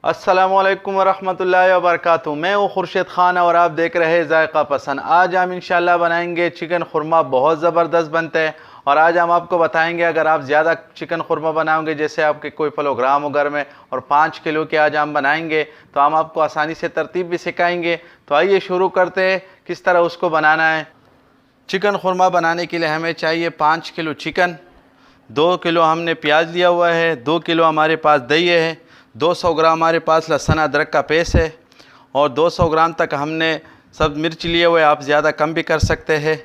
अस्सलामुअलैकुम वरहमतुल्लाहि वबरकातुहू। मैं हूँ खुर्शीद खान और आप देख रहे हैं जायका पसंद। आज हम इंशाल्लाह बनाएंगे चिकन खुरमा। बहुत ज़बरदस्त बनते हैं और आज हम आपको बताएंगे अगर आप ज़्यादा चिकन खुरमा बनाओगे, जैसे आपके कोई प्रोग्राम हो घर में और 5 किलो के आज हम बनाएंगे, तो हम आपको आसानी से तरतीब भी सिखाएंगे। तो आइए शुरू करते हैं किस तरह उसको बनाना है। चिकन खुरमा बनाने के लिए हमें चाहिए 5 किलो चिकन, 2 किलो हमने प्याज लिया हुआ है, 2 किलो हमारे पास दही है, 200 ग्राम हमारे पास लहसुन अदरक का पेस्ट है और 200 ग्राम तक हमने सब मिर्च लिए हुए, आप ज़्यादा कम भी कर सकते हैं।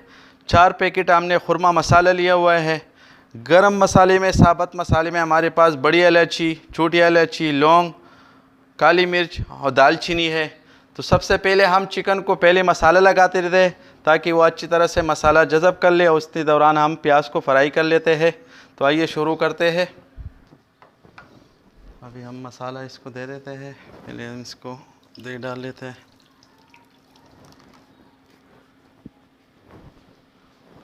4 पैकेट हमने खुरमा मसाला लिया हुआ है। गरम मसाले में, साबुत मसाले में हमारे पास बड़ी इलायची, छोटी इलायची, लौंग, काली मिर्च और दालचीनी है। तो सबसे पहले हम चिकन को पहले मसाला लगाते रहते हैं ताकि वो अच्छी तरह से मसाला जज़ब कर ले। उसी दौरान हम प्याज को फ्राई कर लेते हैं। तो आइए शुरू करते हैं। अभी हम मसाला इसको दे देते हैं। पहले हम इसको दही डाल लेते हैं,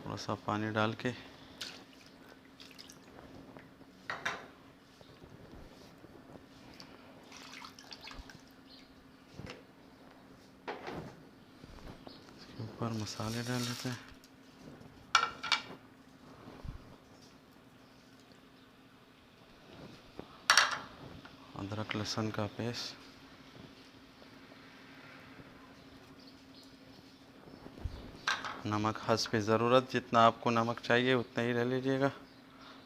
थोड़ा सा पानी डाल के। इसके ऊपर मसाले डाल लेते हैं। अदरक लहसुन का पेस्ट, नमक हस्बे ज़रूरत, जितना आपको नमक चाहिए उतना ही ले लीजिएगा,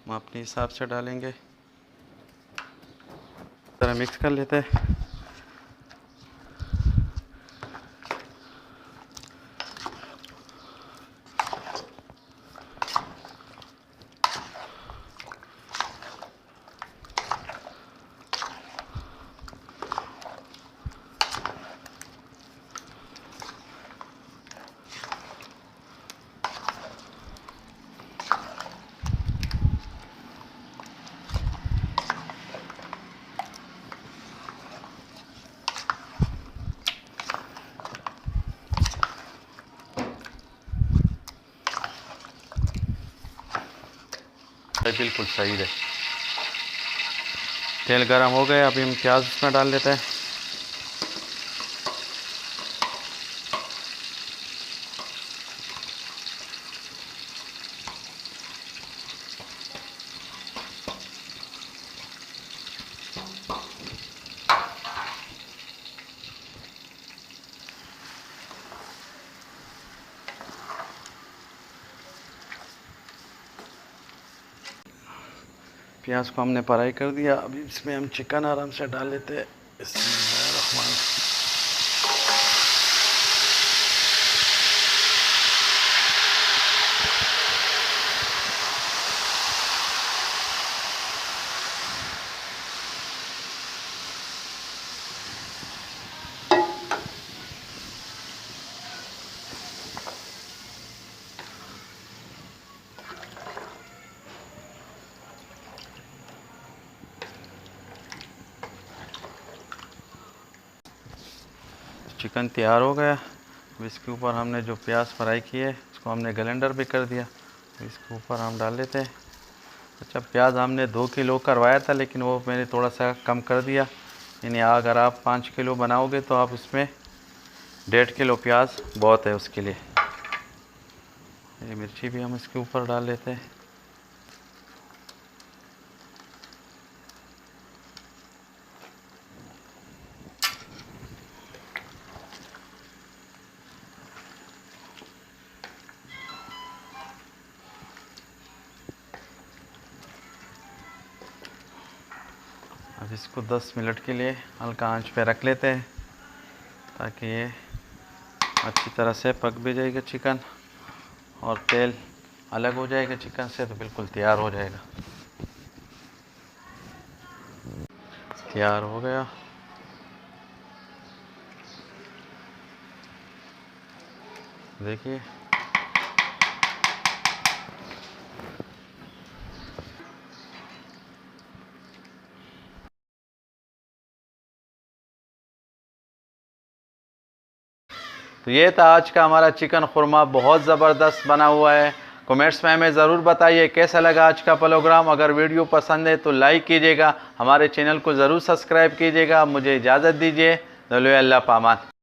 हम अपने हिसाब से डालेंगे। तरह मिक्स कर लेते हैं। बिल्कुल सही है। तेल गरम हो गया, अभी हम प्याज इसमें डाल लेते हैं। प्याज को हमने फ्राई कर दिया, अभी इसमें हम चिकन आराम से डाल लेते हैं। बिस्मिल्लाहिर्रहमानिर्रहीम। चिकन तैयार हो गया। अब इसके ऊपर हमने जो प्याज फ्राई किए इसको हमने ग्राइंडर भी कर दिया, इसके ऊपर हम डाल लेते हैं। अच्छा, प्याज हमने 2 किलो करवाया था लेकिन वो मैंने थोड़ा सा कम कर दिया। यानी अगर आप 5 किलो बनाओगे तो आप उसमें 1.5 किलो प्याज बहुत है उसके लिए। ये मिर्ची भी हम इसके ऊपर डाल लेते हैं। अब इसको 10 मिनट के लिए हल्का आंच पे रख लेते हैं ताकि ये अच्छी तरह से पक भी जाएगा चिकन और तेल अलग हो जाएगा चिकन से, तो बिल्कुल तैयार हो जाएगा। तैयार हो गया। देखिए तो ये था आज का हमारा चिकन खुरमा। बहुत ज़बरदस्त बना हुआ है। कमेंट्स में हमें ज़रूर बताइए कैसा लगा आज का प्रोग्राम। अगर वीडियो पसंद है तो लाइक कीजिएगा, हमारे चैनल को ज़रूर सब्सक्राइब कीजिएगा। मुझे इजाज़त दीजिए। अल्लाह पामान।